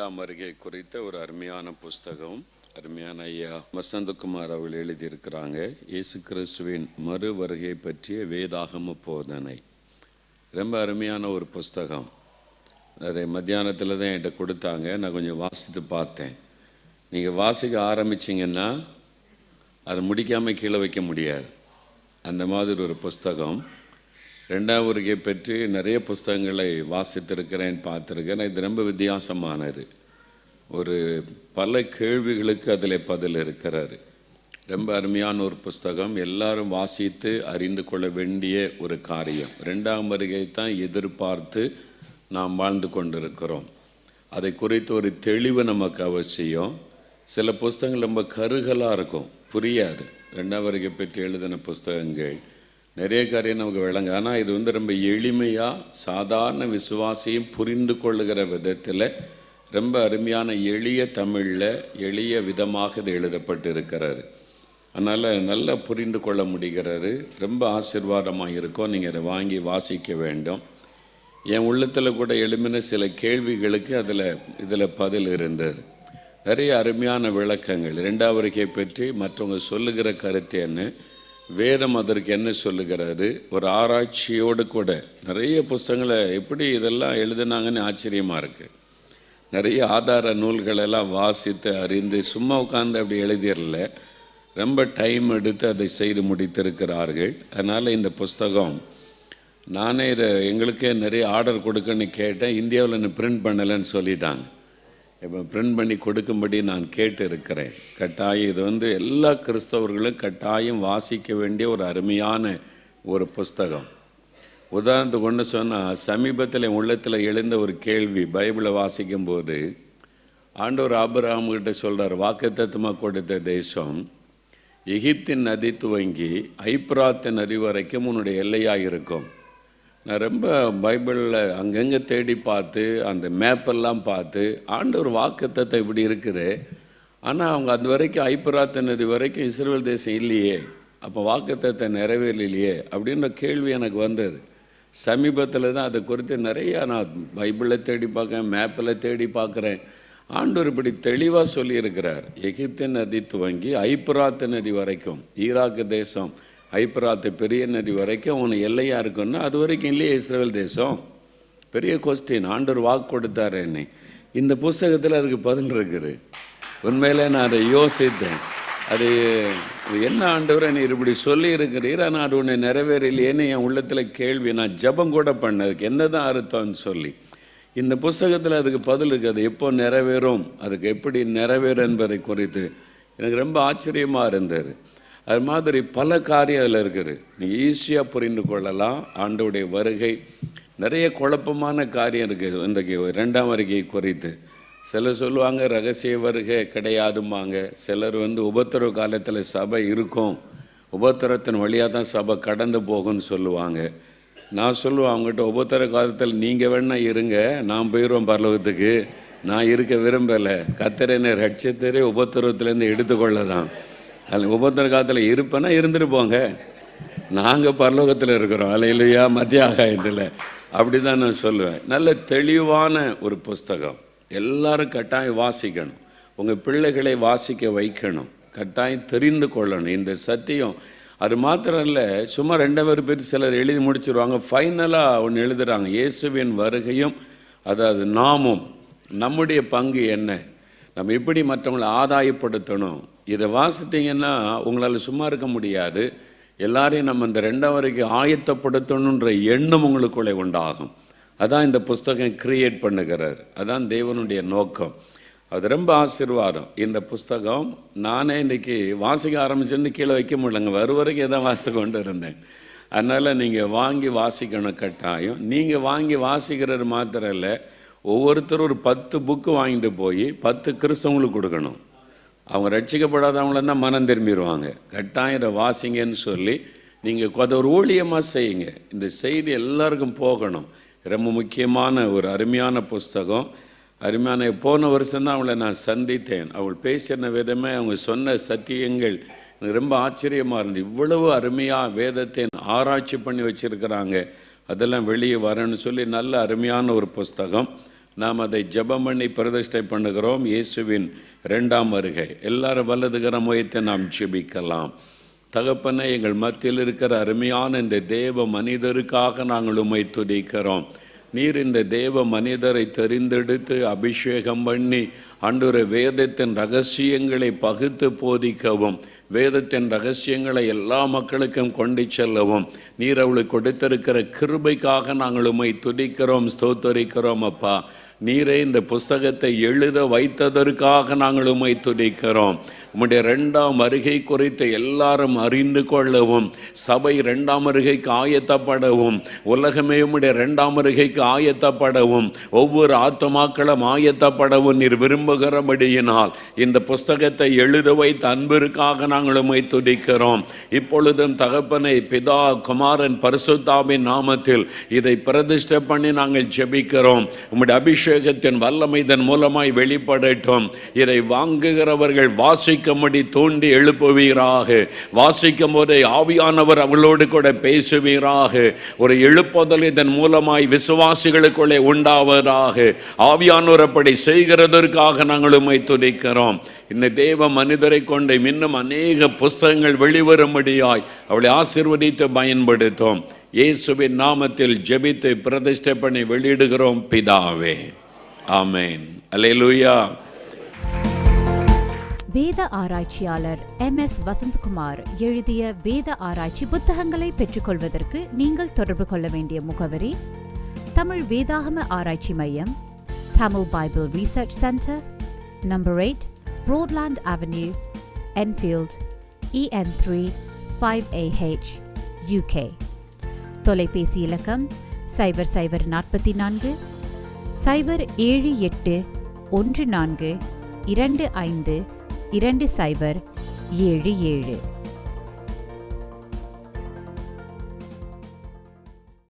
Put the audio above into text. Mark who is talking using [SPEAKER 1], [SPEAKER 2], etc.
[SPEAKER 1] இரண்டாம் வருகை குறித்த ஒரு அருமையான புஸ்தகம். அருமையான ஐயா வசந்தகுமார் அவர்கள் எழுதியிருக்கிறாங்க. இயேசு கிறிஸ்துவின் மறு வருகை பற்றிய வேதாகம போதனை. ரொம்ப அருமையான ஒரு புஸ்தகம். நிறைய மத்தியானத்தில் தான் என்கிட்ட கொடுத்தாங்க. நான் கொஞ்சம் வாசித்து பார்த்தேன். நீங்கள் வாசிக்க ஆரம்பிச்சிங்கன்னா அதை முடிக்காமல் கீழே வைக்க முடியாது. அந்த மாதிரி ஒரு புஸ்தகம். ரெண்டாம் வருகை பற்றி நிறைய புஸ்தகங்களை வாசித்திருக்கிறேன், பார்த்துருக்கேன். இது ரொம்ப வித்தியாசமானது. ஒரு பல கேள்விகளுக்கு அதில் பதில் இருக்கிறாரு. ரொம்ப அருமையான ஒரு புஸ்தகம். எல்லாரும் வாசித்து அறிந்து கொள்ள வேண்டிய ஒரு காரியம். ரெண்டாம் வருகை தான் எதிர்பார்த்து நாம் வாழ்ந்து கொண்டிருக்கிறோம். அதை குறித்து ஒரு தெளிவு நமக்கு அவசியம். சில புஸ்தகங்கள் ரொம்ப கருகலாக இருக்கும், புரியாது. ரெண்டாம் வருகை பற்றி எழுதின புஸ்தகங்கள் நிறைய காரியம் நமக்கு விளங்க. ஆனால் இது ரொம்ப எளிமையாக சாதாரண விசுவாசியும் புரிந்து கொள்ளுகிற விதத்தில் ரொம்ப அருமையான எளிய தமிழில் எளிய விதமாக இது எழுதப்பட்டு இருக்கிறாரு. அதனால் நல்லா புரிந்து கொள்ள முடிகிறது. ரொம்ப ஆசீர்வாதமாக இருக்கும். நீங்கள் அதை வாங்கி வாசிக்க வேண்டும். என் உள்ளத்தில் கூட எழுமின சில கேள்விகளுக்கு இதில் பதில் இருந்தது. நிறைய அருமையான விளக்கங்கள். ரெண்டாம் வருகை பற்றி மற்றவங்க சொல்லுகிற கருத்து என்ன, வேதம் அதற்கு என்ன சொல்லுகிறாரு, ஒரு ஆராய்ச்சியோடு கூட நிறைய புஸ்தகங்களை எப்படி இதெல்லாம் எழுதுனாங்கன்னு ஆச்சரியமாக இருக்குது. நிறைய ஆதார நூல்களெல்லாம் வாசித்து அறிந்து சும்மா உட்காந்து அப்படி எழுதிடல, ரொம்ப டைம் எடுத்து அதை செய்து முடித்திருக்கிறார்கள். அதனால் இந்த புஸ்தகம் நானே இதை எங்களுக்கே நிறைய ஆர்டர் கொடுக்கன்னு கேட்டேன். இந்தியாவில் இன்னும் பிரிண்ட் பண்ணலைன்னு சொல்லிட்டாங்க. இப்போ பிரிண்ட் பண்ணி கொடுக்கும்படி நான் கேட்டு இருக்கிறேன். கட்டாயம் இது எல்லா கிறிஸ்தவர்களும் கட்டாயம் வாசிக்க வேண்டிய ஒரு அருமையான ஒரு புஸ்தகம். உதாரணத்துக்கு ஒன்று சொன்னால், சமீபத்தில் என் உள்ளத்தில் எழுந்த ஒரு கேள்வி. பைபிளை வாசிக்கும்போது ஆண்டவர் ஆபிரகாம்கிட்ட சொல்கிறார், வாக்குத்தத்தமாக கொடுத்த தேசம் எகிப்தின் நதி துவங்கி ஐப்ராத்து நதி வரைக்கும் உன்னுடைய எல்லையாக இருக்கும். நான் ரொம்ப பைபிளில் அங்கங்கே தேடி பார்த்து அந்த மேப்பெல்லாம் பார்த்து ஆண்டவர் வாக்குத்தத்தம் இப்படி இருக்குது. ஆனால் அவங்க அது வரைக்கும் ஐப்ராத்து நதி வரைக்கும் இஸ்ரவேல் தேசம் இல்லையே, அப்போ வாக்குத்தத்தம் நிறைவேறலையே அப்படின்ற கேள்வி எனக்கு வந்தது. சமீபத்தில் தான் அதை குறித்து நிறையா நான் பைபிளில் தேடி பார்க்குறேன், மேப்பில் தேடி பார்க்குறேன். ஆண்டவர் இப்படி தெளிவாக சொல்லியிருக்கிறார். எகிப்தின் நதி துவங்கி ஐப்ராத்து நதி வரைக்கும், ஈராக்கு தேசம் ஐப்ராத்து பெரிய நதி வரைக்கும் உனக்கு எல்லையாக இருக்குன்னா அது வரைக்கும் இல்லையே இஸ்ரவேல் தேசம். பெரிய கொஸ்டின். ஆண்டவர் வாக்கு கொடுத்தாரு என்னை. இந்த புஸ்தகத்தில் அதுக்கு பதில் இருக்குது. உண்மையிலே நான் அதை யோசித்தேன். அது என்ன ஆண்டவர் நீ இப்படி சொல்லி இருக்கிறீர், ஆனால் அது ஒன்று நிறைவேறலையேன்னு என் உள்ளத்தில் கேள்வி. நான் ஜபம் கூட பண்ணேன், அதுக்கு என்ன தான் அர்த்தம்னு சொல்லி. இந்த புஸ்தகத்தில் அதுக்கு பதில் இருக்குது. அது எப்போ நிறைவேறும், அதுக்கு எப்படி நிறைவேறும் என்பதை குறித்து எனக்கு ரொம்ப ஆச்சரியமாக இருந்தது. அது மாதிரி பல காரியம் அதில் இருக்குது. நீங்கள் ஈஸியாக புரிந்து கொள்ளலாம். ஆண்டவருடைய வருகை நிறைய குழப்பமான காரியம் இருக்குது. இன்றைக்கு ரெண்டாம் வருகை குறித்து சிலர் சொல்லுவாங்க ரகசிய வருகை கிடையாதும்பாங்க. சிலர் உபத்திரவ காலத்தில் சபை இருக்கும், உபத்திரத்தின் வழியாக தான் சபை கடந்து போகும்னு சொல்லுவாங்க. நான் சொல்லுவேன் அவங்ககிட்ட, உபத்திர காலத்தில் நீங்கள் வேணா இருங்க, நான் போயிடுவேன் பரலோகத்துக்கு, நான் இருக்க விரும்பலை. கர்த்தரை ரட்சித்தரே உபத்திரவத்திலேருந்து எடுத்துக்கொள்ள தான். அதில் உபத்திர காலத்தில் இருப்பேன்னா இருந்துட்டு போங்க, நாங்கள் பரலோகத்தில் இருக்கிறோம். அல்லேலூயா. மத்திய ஆகாயத்தில் அப்படி தான் நான் சொல்லுவேன். நல்ல தெளிவான ஒரு புஸ்தகம். எல்லாரும் கட்டாயம் வாசிக்கணும். உங்கள் பிள்ளைகளை வாசிக்க வைக்கணும். கட்டாயம் தெரிந்து கொள்ளணும் இந்த சத்தியம். அது மாத்திரம் இல்லை, சும்மா 2 பேர் சிலர் எழுதி முடிச்சிருவாங்க. ஃபைனலாக ஒன்று எழுதுகிறாங்க, இயேசுவின் வருகையும் அதாவது நாமும் நம்முடைய பங்கு என்ன, நம்ம எப்படி மற்றவங்களை ஆதாயப்படுத்தணும். இதை வாசித்தீங்கன்னா உங்களால் சும்மா இருக்க முடியாது. எல்லாரையும் நம்ம இந்த ரெண்டாம் வரைக்கும் ஆயத்தப்படுத்தணுன்ற எண்ணம் உங்களுக்குள்ளே உண்டாகும். அதான் இந்த புஸ்தகம் கிரியேட் பண்ணுகிறார். அதான் தேவனுடைய நோக்கம். அது ரொம்ப ஆசீர்வாதம். இந்த புஸ்தகம் நானே இன்றைக்கி வாசிக்க ஆரம்பிச்சிருந்து கீழே வைக்க முடியலங்க, வரும் வரைக்கும் எதாவது வாசித்து கொண்டு இருந்தேன். அதனால் நீங்கள் வாங்கி வாசிக்கணும் கட்டாயம். நீங்கள் வாங்கி வாசிக்கிறது மாத்திரம் இல்லை, ஒவ்வொருத்தரும் ஒரு 10 புக்கு வாங்கிட்டு போய் 10 கிறிஸ்தவங்களுக்கு கொடுக்கணும். அவங்க ரட்சிக்கப்படாதவங்கள தான் மனம் திரும்பிடுவாங்க. கட்டாயம் இதை வாசிங்கன்னு சொல்லி நீங்கள் அதை ஒரு ஊழியமாக செய்யுங்க. இந்த செய்தி எல்லாருக்கும் போகணும். ரொம்ப முக்கியமான ஒரு அருமையான புஸ்தகம். அருமையான போன வருஷம்தான் அவளை நான் சந்தித்தேன். அவள் பேசின விதமே, அவங்க சொன்ன சத்தியங்கள் எனக்கு ரொம்ப ஆச்சரியமாக இருந்தது. இவ்வளவு அருமையாக வேதத்தை ஆராய்ச்சி பண்ணி வச்சுருக்கிறாங்க, அதெல்லாம் வெளியே வரேன்னு சொல்லி நல்ல அருமையான ஒரு புஸ்தகம். நாம் அதை ஜெபம் பண்ணி பிரதிஷ்டை பண்ணுகிறோம். இயேசுவின் 2ஆம் வருகை. எல்லாரும் வலதுகரம் உயர்த்தி நாம் ஜெபிக்கலாம். தகப்பனே, எங்கள் மத்தியில் இருக்கிற அருமையான இந்த தேவ மனிதருக்காக நாங்கள் உம்மை துதிக்கிறோம். நீர் இந்த தேவ மனிதரை தெரிந்தெடுத்து அபிஷேகம் பண்ணி ஆண்டவரே வேதத்தின் ரகசியங்களை பகுத்து போதிக்கவும், வேதத்தின் ரகசியங்களை எல்லா மக்களுக்கும் கொண்டு செல்லவும் நீர் அவளுக்கு கொடுத்திருக்கிற கிருபைக்காக நாங்கள் உம்மை துதிக்கிறோம், ஸ்தோத்தரிக்கிறோம். அப்பா, நீரே இந்த புஸ்தகத்தை எழுத வைத்ததற்காக நாங்கள் உம்மை துதிக்கிறோம். உம்முடைய 2ஆம் வருகை குறித்து எல்லாரும் அறிந்து கொள்ளவும், சபை 2ஆம் வருகைக்கு ஆயத்தப்படவும், உலகமே உம்முடைய 2ஆம் வருகைக்கு ஆயத்தப்படவும், ஒவ்வொரு ஆத்துமாக்களும் ஆயத்தப்படவும் நீர் விரும்புகிறபடியினால் இந்த புஸ்தகத்தை எழுத வைத்த அன்பிற்காக நாங்கள் உம்மை துதிக்கிறோம். இப்பொழுதும் தகப்பனை, பிதா, குமாரன், பரிசுத்தாவின் நாமத்தில் இதை பிரதிஷ்டை பண்ணி நாங்கள் ஜெபிக்கிறோம். உம்முடைய அபிஷேகத்தின் வல்லமை இதன் மூலமாய் வெளிப்படட்டும். இதை வாங்குகிறவர்கள் வாசிக்கும்படி தூண்டி எழுப்புவீராக. வாசிக்கும் போதே ஆவியானவர் அவளோடு கூட பேசுவீராக. ஒரு எழுப்புதல் இதன் மூலமாய் விசுவாசிகளுக்குள்ளே உண்டாவதாக. ஆவியானவர் அப்படி செய்கிறதற்காக நாங்கள் உம்மை துதிக்கிறோம். இந்த தேவ மனிதரை கொண்டு இன்னும் அநேக புஸ்தகங்கள் வெளிவரும்படியாய் அவளை ஆசீர்வதித்து பயன்படுத்தும். இயேசுவின் நாமத்தில் ஜெபித்து பிரதிஷ்டை பண்ணி வெளியிடுகிறோம் பிதாவே. ஆமென். அல்லேலூயா.
[SPEAKER 2] வேத ஆராய்ச்சியாளர் MS வசந்தகுமார் எழுதிய வேத ஆராய்ச்சி புத்தகங்களை பெற்றுக்கொள்வதற்கு நீங்கள் தொடர்பு கொள்ள வேண்டிய முகவரி: தமிழ் வேதாகம ஆராய்ச்சி மையம், Tamil Bible Research Center, No. 8, Broadland Avenue, Enfield, EN3 5AH, UK. தொலைபேசி இலக்கம் 0044 078 14 25 2077.